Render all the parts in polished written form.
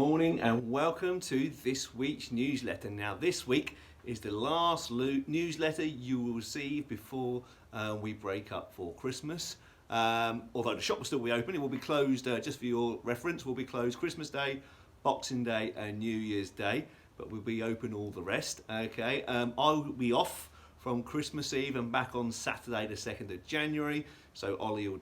morning and welcome to this week's newsletter. Now this week is the last newsletter you will receive before we break up for Christmas. Although the shop will still be open, it will be closed, just for your reference, will be closed Christmas Day, Boxing Day and New Year's Day, but we'll be open all the rest. Okay, I'll be off from Christmas Eve and back on Saturday the 2nd of January. So Ollie and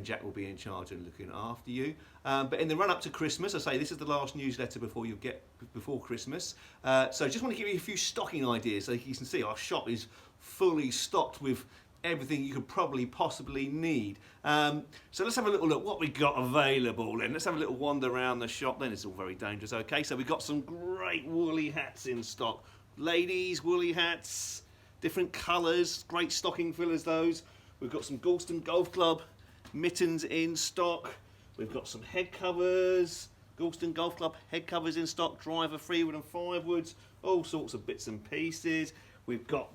Jack will be in charge of looking after you. But in the run up to Christmas, I say this is the last newsletter before Christmas. So just want to give you a few stocking ideas. So you can see our shop is fully stocked with everything you could probably possibly need. So let's have a little look what we got available then. Let's have a little wander around the shop then. It's all very dangerous. Okay, so we've got some great woolly hats in stock. Ladies woolly hats, different colours, great stocking fillers those. We've got some Gorleston Golf Club mittens in stock. We've got some head covers, Gorleston Golf Club head covers in stock, driver 3-wood and 5-woods, all sorts of bits and pieces. We've got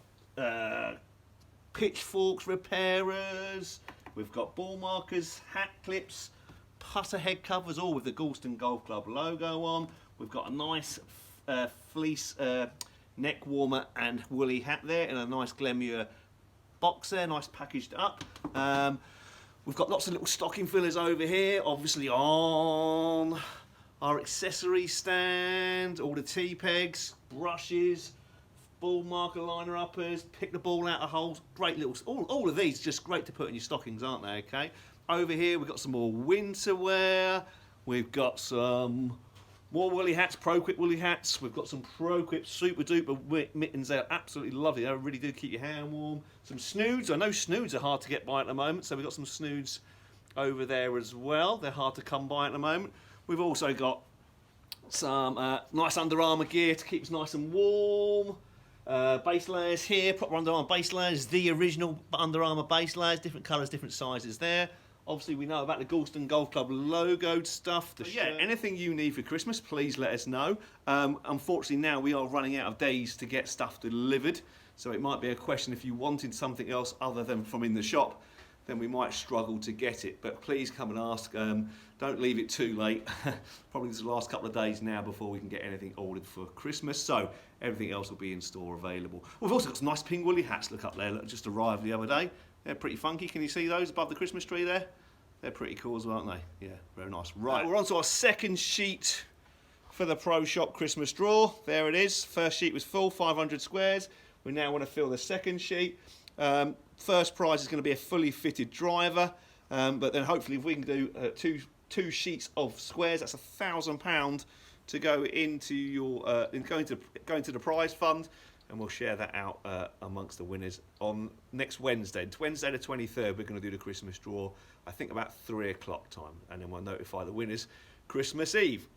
pitchforks repairers, we've got ball markers, hat clips, putter head covers, all with the Gorleston Golf Club logo on. We've got a nice fleece neck warmer and woolly hat there in a nice Glenmuir box there, nice packaged up. We've got lots of little stocking fillers over here, obviously on our accessory stand, all the T-pegs, brushes, ball marker liner uppers, pick the ball out of holes, great little, all of these just great to put in your stockings, aren't they? Okay. Over here we've got some more winter wear, we've got some more woolly hats, Pro-Quip woolly hats. We've got some Pro-Quip super duper mittens. They're absolutely lovely. They really do keep your hand warm. Some snoods. I know snoods are hard to get by at the moment, so we've got some snoods over there as well. They're hard to come by at the moment. We've also got some nice Under Armour gear to keep us nice and warm. Base layers here, proper Under Armour base layers. The original Under Armour base layers, different colours, different sizes there. Obviously, we know about the Gorleston Golf Club logoed stuff. Yeah, anything you need for Christmas, please let us know. Unfortunately, now we are running out of days to get stuff delivered. So it might be a question if you wanted something else other than from in the shop, then we might struggle to get it. But please come and ask. Don't leave it too late. Probably the last couple of days now before we can get anything ordered for Christmas. So everything else will be in store available. We've also got some nice pink woolly hats. Look up there. Look, just arrived the other day. They're pretty funky. Can you see those above the Christmas tree there? They're pretty cool as well, aren't they? Yeah, very nice. Right, we're on to our second sheet for the Pro Shop Christmas draw. There it is. First sheet was full, 500 squares. We now want to fill the second sheet. First prize is going to be a fully fitted driver, but then hopefully if we can do two sheets of squares, that's £1,000 to go into your going to the prize fund. And we'll share that out amongst the winners on next Wednesday. Wednesday the 23rd, we're going to do the Christmas draw, I think about 3 o'clock time. And then we'll notify the winners Christmas Eve.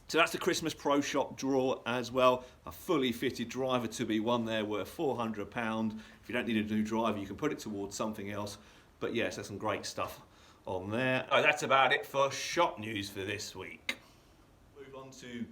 So that's the Christmas Pro Shop draw as well. A fully fitted driver to be won there worth £400. If you don't need a new driver, you can put it towards something else. But yes, there's some great stuff on there. Oh, that's about it for shop news for this week. Move on to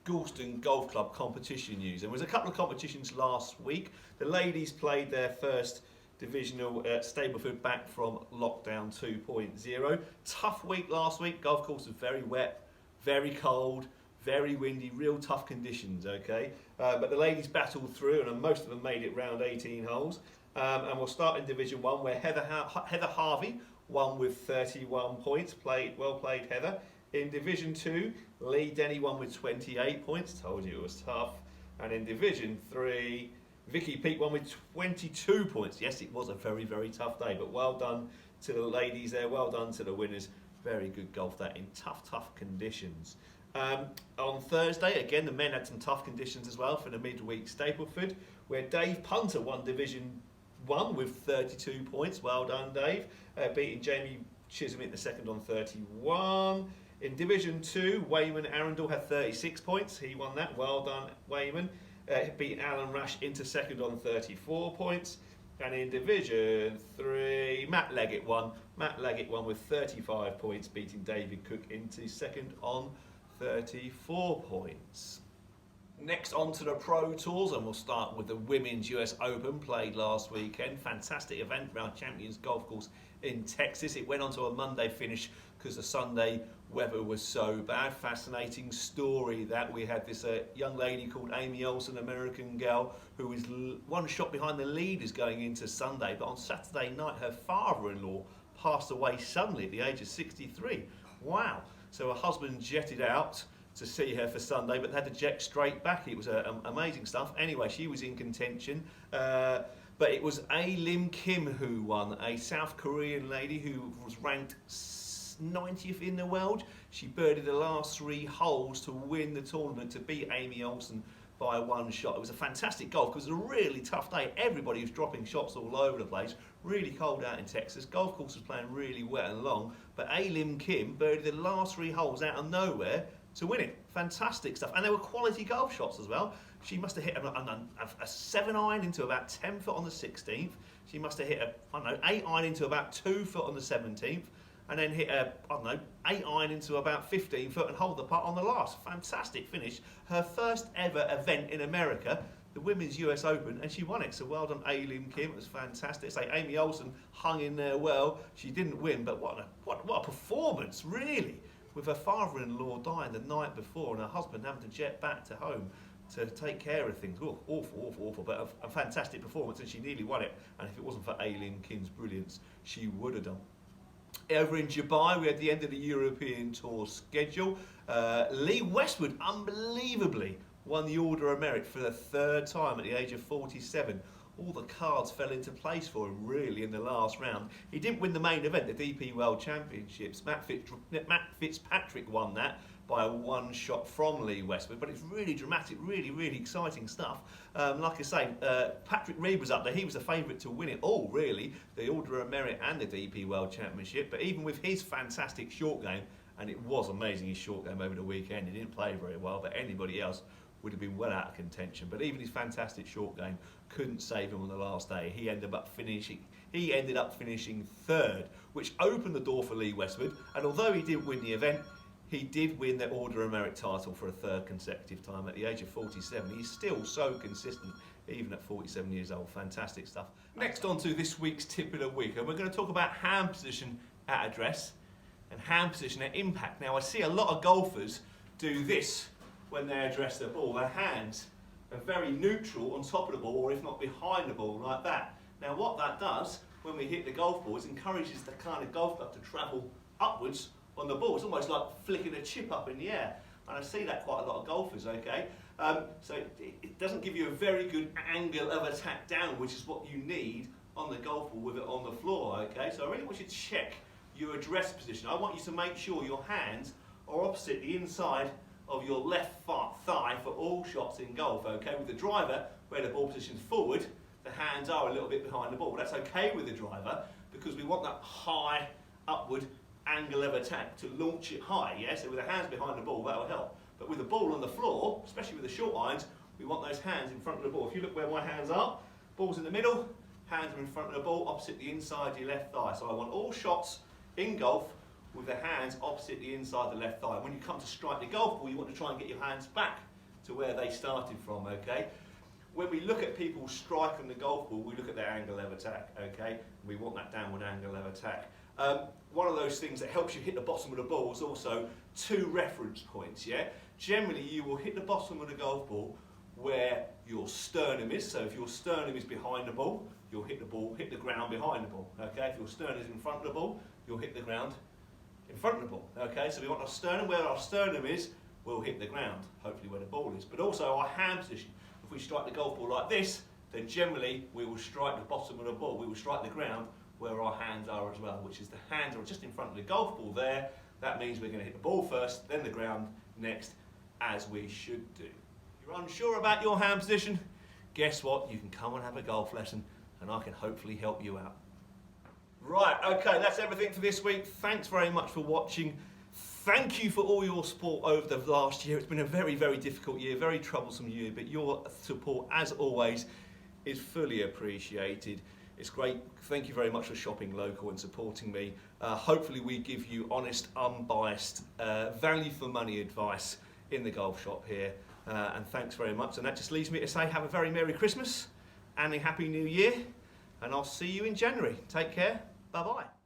Gorleston Golf Club competition news. There was a couple of competitions last week. The ladies played their first divisional at Stableford back from lockdown 2.0. Tough week last week. Golf course was very wet, very cold, very windy, real tough conditions, okay? But the ladies battled through and most of them made it round 18 holes. And we'll start in Division 1 where Heather Harvey won with 31 points. Well played, Heather. In Division 2, Lee Denny won with 28 points. Told you it was tough. And in Division 3, Vicky Peake won with 22 points. Yes, it was a very, very tough day, but well done to the ladies there. Well done to the winners. Very good golf day in tough conditions. On Thursday, again, the men had some tough conditions as well for the midweek Stapleford, where Dave Punter won Division 1 with 32 points. Well done, Dave. Beating Jamie Chisholm in the second on 31. In Division 2, Wayman Arundel had 36 points. He won that. Well done, Wayman. Beating Alan Rash into second on 34 points. And in Division 3, Matt Leggett won. Matt Leggett won with 35 points, beating David Cook into second on 34 points. Next on to the Pro Tours, and we'll start with the Women's US Open played last weekend. Fantastic event around Champions Golf Course in Texas. It went on to a Monday finish because the Sunday weather was so bad. Fascinating story that we had this young lady called Amy Olsen, American girl, who was one shot behind the leaders going into Sunday, but on Saturday night her father-in-law passed away suddenly at the age of 63. Wow. So her husband jetted out to see her for Sunday, but they had to jet straight back. It was amazing stuff. Anyway, she was in contention, but it was A Lim Kim who won, a South Korean lady who was ranked 90th in the world. She birdied the last 3 holes to win the tournament, to beat Amy Olsen by 1 shot. It was a fantastic golf because it was a really tough day. Everybody was dropping shots all over the place. Really cold out in Texas. Golf course was playing really wet and long, but A Lim Kim birdied the last 3 holes out of nowhere to win it. Fantastic stuff. And they were quality golf shots as well. She must have hit a 7-iron into about 10 foot on the 16th. She must have hit a, 8-iron into about 2 foot on the 17th. And then hit a, 8-iron into about 15 foot and hold the putt on the last. Fantastic finish. Her first ever event in America, the Women's US Open, and she won it. So well done, A Lim Kim. It was fantastic. Say Amy Olsen hung in there well. She didn't win, but what a performance, really. With her father-in-law dying the night before and her husband having to jet back to home to take care of things. Oh, awful, but a fantastic performance, and she nearly won it. And if it wasn't for A Lim Kim's brilliance, she would have done. Over in Dubai, we had the end of the European Tour schedule. Lee Westwood, unbelievably, won the Order of Merit for the 3rd time at the age of 47. All the cards fell into place for him, really, in the last round. He didn't win the main event, the DP World Championships. Matt Fitzpatrick won that by a 1 shot from Lee Westwood, but it's really dramatic, really exciting stuff. Like I say, Patrick Reed was up there. He was a favourite to win it all, really, the Order of Merit and the DP World Championship. But even with his fantastic short game, and it was amazing, his short game over the weekend, he didn't play very well, but anybody else would have been well out of contention. But even his fantastic short game couldn't save him on the last day. He ended up finishing 3rd, which opened the door for Lee Westwood. And although he didn't win the event, he did win the Order of Merit title for a 3rd consecutive time at the age of 47. He's still so consistent, even at 47 years old. Fantastic stuff. Next on to this week's tip of the week, and we're going to talk about hand position at address and hand position at impact. Now, I see a lot of golfers do this when they address their ball. Their hands are very neutral on top of the ball, or if not behind the ball, like that. Now, what that does when we hit the golf ball is encourages the kind of golf club to travel upwards on the ball. It's almost like flicking a chip up in the air, and I see that quite a lot of golfers. Okay, so it doesn't give you a very good angle of attack down, which is what you need on the golf ball with it on the floor. Okay, so I really want you to check your address position. I want you to make sure your hands are opposite the inside of your left thigh for all shots in golf. Okay, with the driver, where the ball position's forward, the hands are a little bit behind the ball. That's okay with the driver because we want that high upward angle of attack to launch it high. Yeah, so with the hands behind the ball, that'll help. But with the ball on the floor, especially with the short irons, we want those hands in front of the ball. If you look where my hands are, ball's in the middle, hands are in front of the ball, opposite the inside of your left thigh. So I want all shots in golf with the hands opposite the inside of the left thigh. When you come to strike the golf ball, you want to try and get your hands back to where they started from, okay? When we look at people striking the golf ball, we look at their angle of attack, okay? We want that downward angle of attack. One of those things that helps you hit the bottom of the ball is also 2 reference points, yeah? Generally, you will hit the bottom of the golf ball where your sternum is. So if your sternum is behind the ball, you'll hit the ground behind the ball, okay? If your sternum is in front of the ball, you'll hit the ground in front of the ball, okay? So we want our sternum, where our sternum is, we'll hit the ground, hopefully where the ball is. But also our hand position. If we strike the golf ball like this, then generally we will strike the bottom of the ball. We will strike the ground where our hands are as well, which is the hands are just in front of the golf ball there. That means we're going to hit the ball first, then the ground next, as we should do. If you're unsure about your hand position, guess what? You can come and have a golf lesson, and I can hopefully help you out. Right, okay, that's everything for this week. Thanks very much for watching. Thank you for all your support over the last year. It's been a very difficult year, very troublesome year, but your support, as always, is fully appreciated. It's great. Thank you very much for shopping local and supporting me. Hopefully we give you honest, unbiased, value for money advice in the golf shop here. And thanks very much. And that just leaves me to say have a very Merry Christmas and a Happy New Year. And I'll see you in January. Take care. Bye-bye.